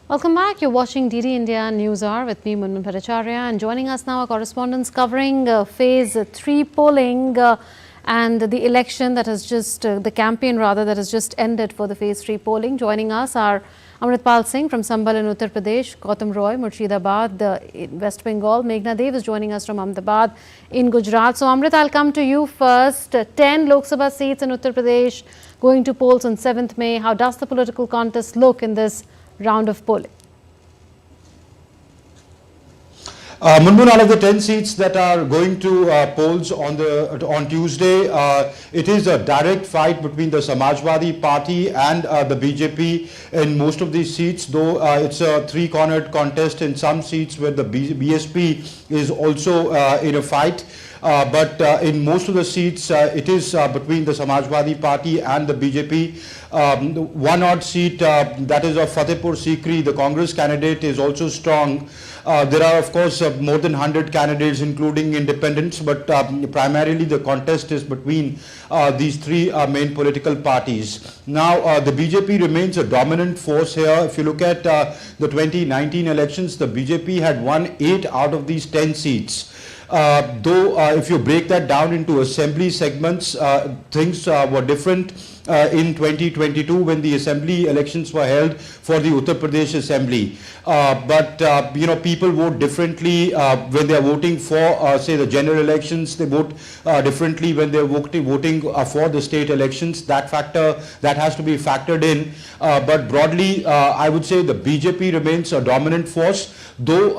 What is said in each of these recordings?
Welcome back. You're watching DD India NewsHour with me, Munmun Bhattacharya, and joining us now are correspondents covering Phase 3 polling and the election that has just, the campaign rather, that has just ended for the Phase 3 polling. Joining us are Amritpal Singh from Sambhal in Uttar Pradesh, Gautam Roy, Murshidabad, in West Bengal. Meghna Dev is joining us from Ahmedabad in Gujarat. So Amrit, I'll come to you first. 10 Lok Sabha seats in Uttar Pradesh going to polls on 7th May. How does the political contest look in this round of polling? Munmun, out of the 10 seats that are going to polls on Tuesday, it is a direct fight between the Samajwadi Party and the BJP in most of these seats, though it's a three-cornered contest in some seats where the BSP is also in a fight. But in most of the seats, it is between the Samajwadi Party and the BJP. One odd seat, that is of Fatehpur Sikri, the Congress candidate is also strong. There are, of course, more than 100 candidates, including independents, but primarily the contest is between these three main political parties. Now, the BJP remains a dominant force here. If you look at the 2019 elections, the BJP had won 8 out of these 10 seats. Though if you break that down into assembly segments, things were different in 2022 when the assembly elections were held for the Uttar Pradesh Assembly. But people vote differently when they are voting for, say, the general elections. They vote differently when they are voting for the state elections. That has to be factored in. But broadly, I would say the BJP remains a dominant force, though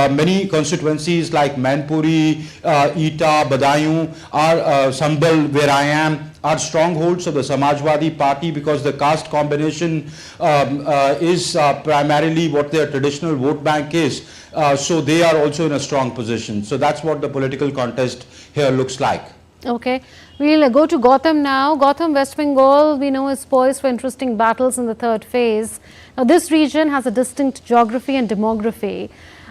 many constituencies like Manpuri, Eta, Badaयूं, or Sambhal, where I am, are strongholds of the Samajwadi Party because the caste combination is primarily what their traditional vote bank is. So they are also in a strong position. So that's what the political contest here looks like. Okay. We'll go to Gautam now. Gautam, West Bengal, we know, is poised for interesting battles in the third phase. Now, this region has a distinct geography and demography.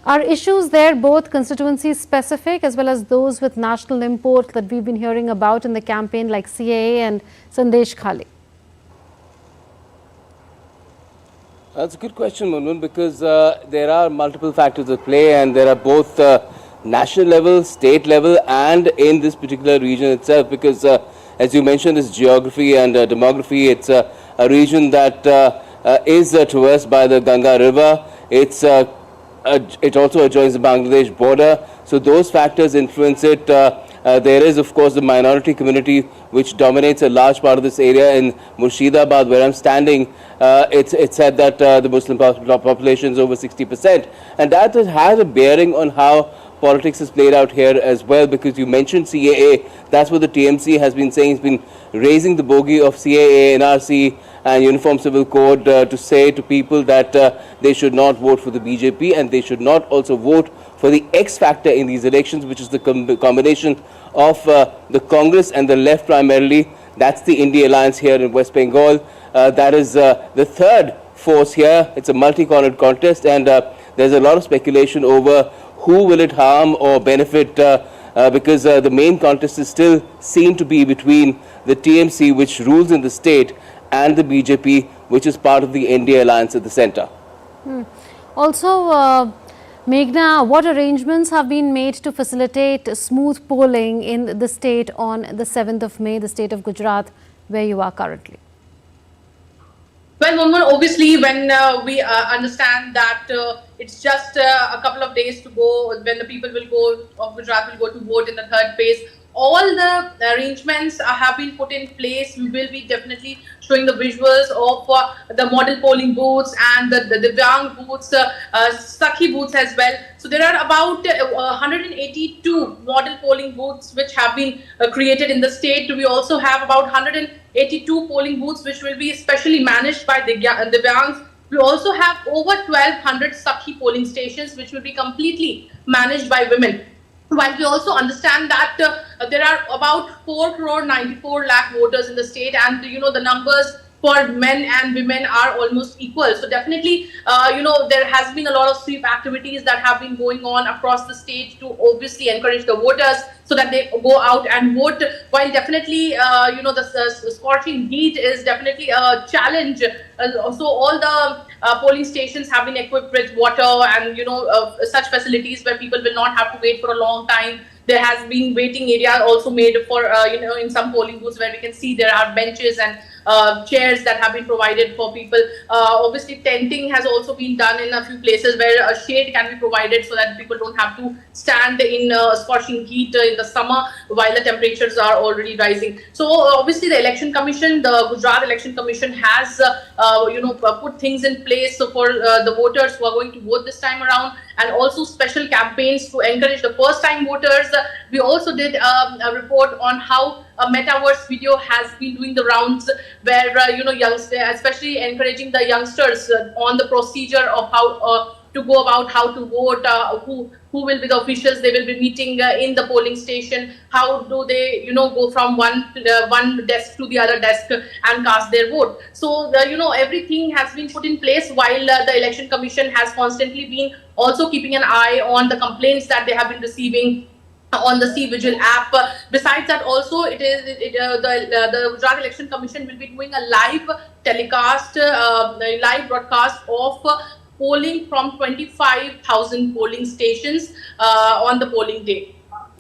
Are issues there both constituency specific as well as those with national import that we've been hearing about in the campaign, like CAA and Sandesh Khali? That's a good question, Munmun, because there are multiple factors at play, and there are both national level, state level, and in this particular region itself, because as you mentioned, this geography and demography, it's a region that is traversed by the Ganga River. It also adjoins the Bangladesh border, so those factors influence it. There is, of course, the minority community which dominates a large part of this area. In Murshidabad, where I'm standing, it's said that the Muslim population is over 60%, and that has a bearing on how politics is played out here as well, because you mentioned CAA. That's what the TMC has been saying. It's been raising the bogey of CAA, NRC and Uniform Civil Code to say to people that they should not vote for the BJP, and they should not also vote for the X factor in these elections, which is the combination of the Congress and the left primarily. That's the India Alliance here in West Bengal. That is the third force here. It's a multi-cornered contest, and there's a lot of speculation over who will it harm or benefit, because the main contest is still seen to be between the TMC, which rules in the state, and the BJP, which is part of the India Alliance at the center. Also, Meghna, what arrangements have been made to facilitate smooth polling in the state on the 7th of May, the state of Gujarat, where you are currently? Well, Munmun, obviously, when we understand that it's just a couple of days to go when the people of Gujarat will go to vote in the third phase, all the arrangements have been put in place. We will be definitely showing the visuals of the model polling booths and the Divyang booths, Sakhi booths as well. So there are about 182 model polling booths which have been created in the state. We also have about 182 polling booths which will be specially managed by the Divyangs. We also have over 1,200 Sakhi polling stations which will be completely managed by women. While we also understand that there are about 4 crore 94 lakh voters in the state, and the numbers for men and women are almost equal. So definitely, there has been a lot of sweep activities that have been going on across the state to obviously encourage the voters so that they go out and vote. While definitely, the scorching heat is definitely a challenge. So all the polling stations have been equipped with water and such facilities where people will not have to wait for a long time. There has been waiting area also made for in some polling booths where we can see there are benches and chairs that have been provided for people. Obviously, tenting has also been done in a few places where a shade can be provided so that people don't have to stand in scorching heat in the summer while the temperatures are already rising. So obviously, the Election Commission, the Gujarat Election Commission, has put things in place for the voters who are going to vote this time around, and also special campaigns to encourage the first-time voters. We also did a report on how a metaverse video has been doing the rounds, where youngsters, especially encouraging the youngsters on the procedure of how to go about how to vote, who will be the officials they will be meeting in the polling station, how do they go from one desk to the other desk and cast their vote. So everything has been put in place, while the Election Commission has constantly been also keeping an eye on the complaints that they have been receiving on the C-Vigil app. Besides that, also the Gujarat Election Commission will be doing a live telecast, live broadcast of polling from 25,000 polling stations on the polling day.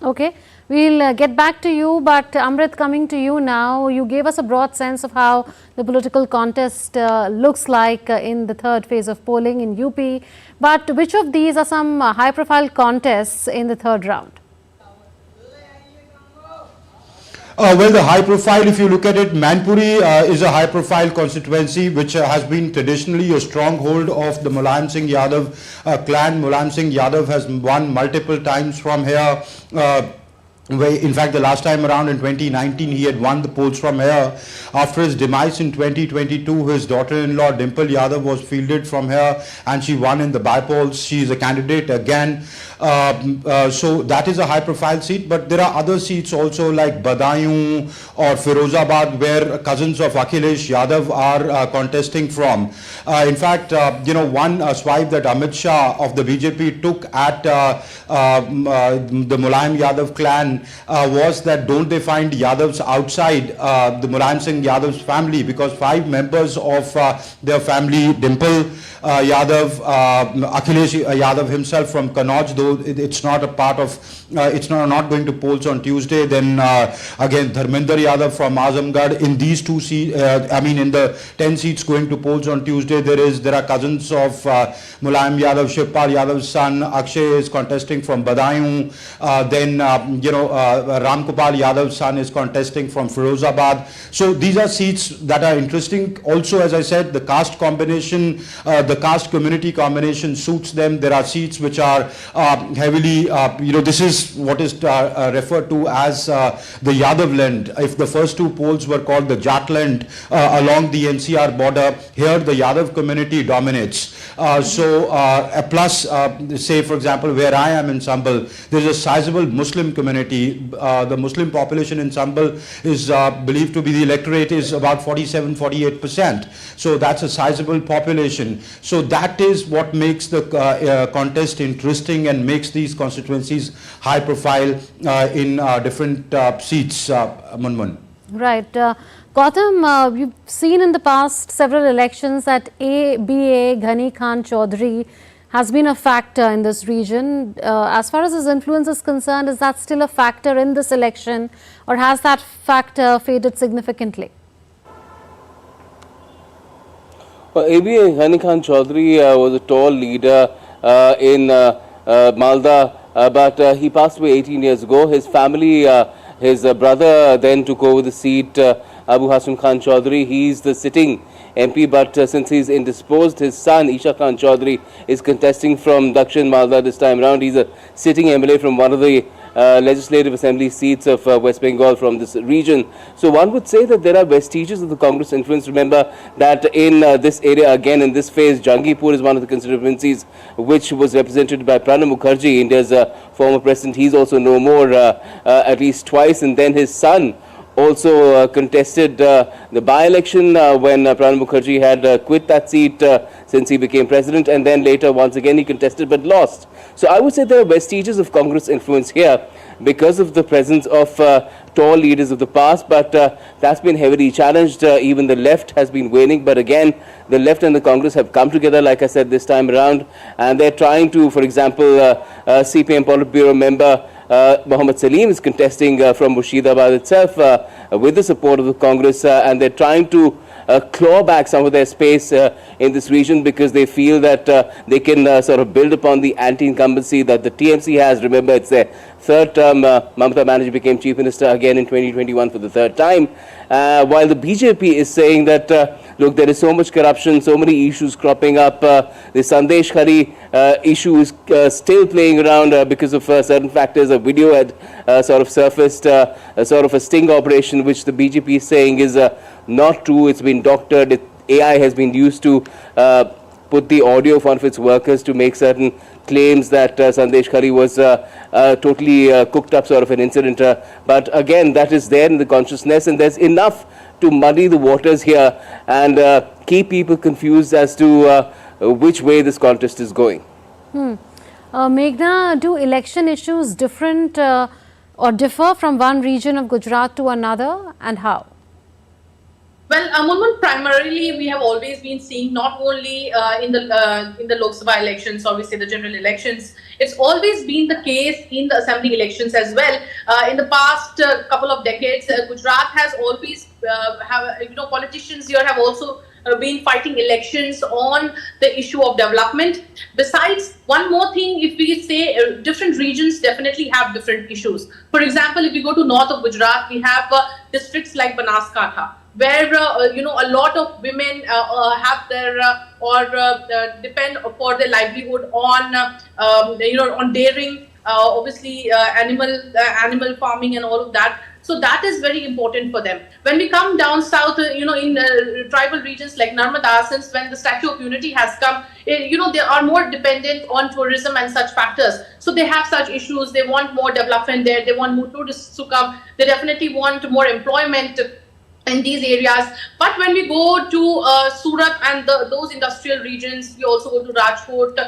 Okay, we'll get back to you, but Amrit, coming to you now, you gave us a broad sense of how the political contest looks like in the third phase of polling in UP, but which of these are some high-profile contests in the third round? Well, the high profile, if you look at it, Manpuri is a high profile constituency which has been traditionally a stronghold of the Mulayam Singh Yadav clan. Mulayam Singh Yadav has won multiple times from here. In fact, the last time around in 2019, he had won the polls from here. After his demise in 2022, his daughter-in-law Dimple Yadav was fielded from here and she won in the by-polls. She is a candidate again. So that is a high-profile seat, but there are other seats also like Badaयूं or Firozabad where cousins of Akhilesh Yadav are contesting from. In fact, one swipe that Amit Shah of the BJP took at the Mulayam Yadav clan was that don't they find Yadavs outside the Mulayam Singh Yadav's family, because 5 members of their family, Dimple Yadav, Akhilesh Yadav himself from Kannauj, though it's not a part of, it's not going to polls on Tuesday. Then again, Dharmender Yadav from Azamgarh. In these 2 seats, in the 10 seats going to polls on Tuesday, there are cousins of Mulayam Yadav, Shivpal Yadav's son Akshay is contesting from Badaयूं. Then Ramgopal Yadav's son is contesting from Firozabad. So these are seats that are interesting. Also, as I said, the caste combination, the caste community combination suits them. There are seats which are heavily, this is what is referred to as the Yadav-land. If the first 2 polls were called the Jat-land along the NCR border, here the Yadav community dominates. Plus, say for example, where I am in Sambal, there is a sizable Muslim community. The Muslim population in Sambal is believed to be, the electorate is about 47-48%. So that's a sizable population. So that is what makes the contest interesting and makes these constituencies high profile in different seats, Munmun. Right. Gautam, you've seen in the past several elections that BA Ghani Khan Chaudhary has been a factor in this region. As far as his influence is concerned, is that still a factor in this election, or has that factor faded significantly? Well, ABA Ghani Khan Chaudhary was a tall leader in Malda, but he passed away 18 years ago. His family, his brother then took over the seat, Abu Hassan Khan Chaudhary. He's the sitting MP, but since he's indisposed, his son Isha Khan Chaudhary is contesting from Dakshin Malda this time around. He's a sitting MLA from one of the legislative assembly seats of West Bengal from this region. So one would say that there are vestiges of the Congress influence. Remember that in this area, again in this phase, Jangipur is one of the constituencies which was represented by Pranab Mukherjee, India's former president. He's also no more at least twice, and then his son also contested the by-election when Pranab Mukherjee had quit that seat since he became president, and then later once again he contested but lost. So I would say there are vestiges of Congress influence here because of the presence of tall leaders of the past, but that's been heavily challenged. Even the left has been waning, but again, the left and the Congress have come together, like I said, this time around, and they're trying to, for example, CPM Politburo member Mohammad Salim is contesting from Murshidabad itself with the support of the Congress, and they're trying to claw back some of their space in this region because they feel that they can sort of build upon the anti-incumbency that the TMC has. Remember, it's their third term. Mamata Banerjee became Chief Minister again in 2021 for the third time, while the BJP is saying that, look, there is so much corruption, so many issues cropping up. The Sandesh Khari issue is still playing around because of certain factors. A video had sort of surfaced, sort of a sting operation, which the BJP is saying is not true. It's been doctored. AI has been used to put the audio of one of its workers to make certain claims that Sandesh Khari was totally cooked up sort of an incident. But again, that is there in the consciousness, and there's enough to muddy the waters here and keep people confused as to which way this contest is going. Meghna, do election issues different or differ from one region of Gujarat to another, and how? Well, Munmun, primarily we have always been seeing not only in the Lok Sabha elections, obviously the general elections. It's always been the case in the assembly elections as well. In the past couple of decades, Gujarat has always politicians here have also been fighting elections on the issue of development. Besides, one more thing, if we say different regions definitely have different issues. For example, if we go to north of Gujarat, we have districts like Banaskantha, where a lot of women have their depend for their livelihood on on dairying, obviously animal farming and all of that. So that is very important for them. When we come down south, in tribal regions like Narmada, since when the Statue of Unity has come, they are more dependent on tourism and such factors. So they have such issues. They want more development there. They want more tourists to come. They definitely want more employment in these areas. But when we go to Surat and those industrial regions, we also go to Rajkot.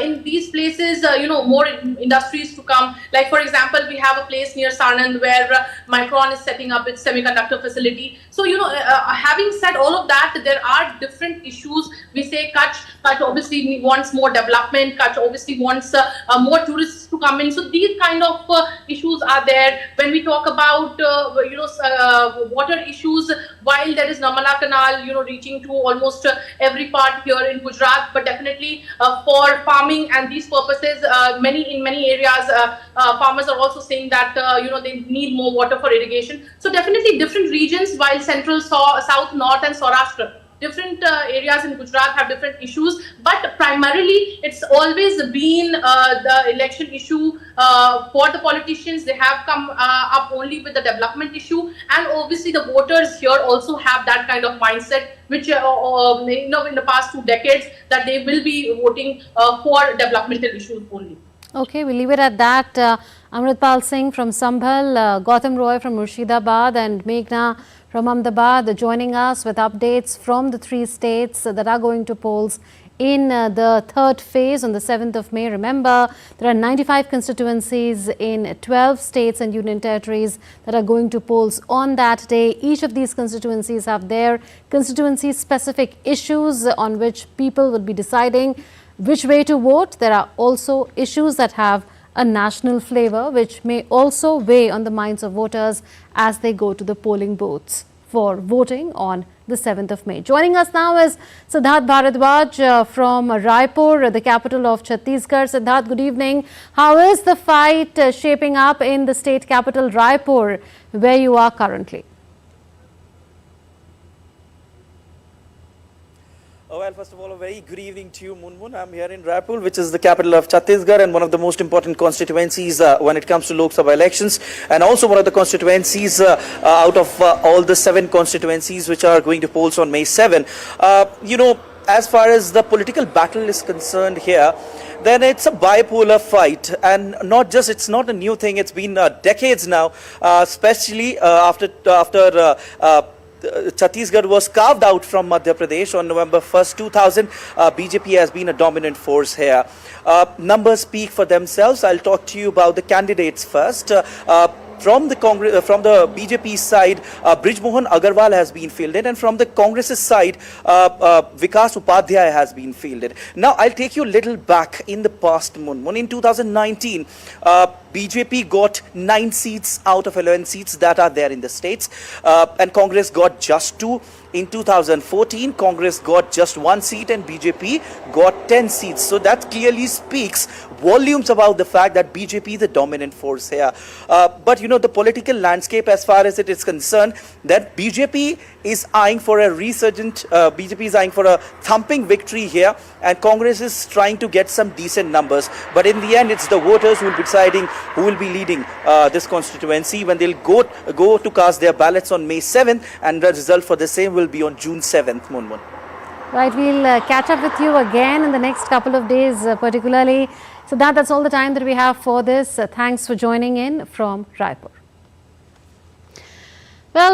In these places, more industries to come. Like, for example, we have a place near Sanand where Micron is setting up its semiconductor facility. So, having said all of that, there are different issues. We say Kutch obviously wants more development. Kutch obviously wants more tourists to come in. So these kind of issues are there. When we talk about, water issues, while there is Narmada Canal, reaching to almost every part here in Gujarat, but definitely for farming and these purposes, in many areas, farmers are also saying that they need more water for irrigation. So definitely different regions, while central, south, north, and Saurashtra, different areas in Gujarat have different issues, but primarily it's always been the election issue for the politicians. They have come up only with the development issue, and obviously the voters here also have that kind of mindset, which in the past 2 decades, that they will be voting for developmental issues only. Okay, we'll leave it at that. Amritpal Singh from Sambhal, Gautam Roy from Murshidabad, and Meghna from Ahmedabad joining us with updates from the 3 states that are going to polls in the third phase on the 7th of May. Remember, there are 95 constituencies in 12 states and union territories that are going to polls on that day. Each of these constituencies have their constituency-specific issues on which people will be deciding which way to vote. There are also issues that have a national flavor, which may also weigh on the minds of voters as they go to the polling booths for voting on the 7th of May. Joining us now is Siddharth Bharadwaj from Raipur, the capital of Chhattisgarh. Siddharth, good evening. How is the fight shaping up in the state capital, Raipur, where you are currently? Well, first of all, a very good evening to you, Munmun. I'm here in Raipur, which is the capital of Chhattisgarh and one of the most important constituencies when it comes to Lok Sabha elections, and also one of the constituencies out of all the 7 constituencies which are going to polls on May 7. as far as the political battle is concerned here, then it's a bipolar fight, and it's not a new thing. It's been decades now, especially after Chhattisgarh was carved out from Madhya Pradesh on November 1st, 2000. BJP has been a dominant force here. Numbers speak for themselves. I'll talk to you about the candidates first. From the BJP side, Brij Mohan Agarwal has been fielded, and from the Congress's side, Vikas Upadhyay has been fielded. Now, I'll take you a little back in the past, Munmun. In 2019, BJP got 9 seats out of 11 seats that are there in the states, and Congress got just 2. In 2014, Congress got just 1 seat and BJP got 10 seats. So that clearly speaks volumes about the fact that BJP is the dominant force here. But you know, the political landscape as far as it is concerned, that BJP is eyeing for a BJP is eyeing for a thumping victory here, and Congress is trying to get some decent numbers. But in the end, it's the voters who will be deciding who will be leading this constituency when they'll go to cast their ballots on May 7th, and the result for the same will be on June 7th, Munmun. Right, we'll catch up with you again in the next couple of days, particularly. So that's all the time that we have for this. Thanks for joining in from Raipur. Well.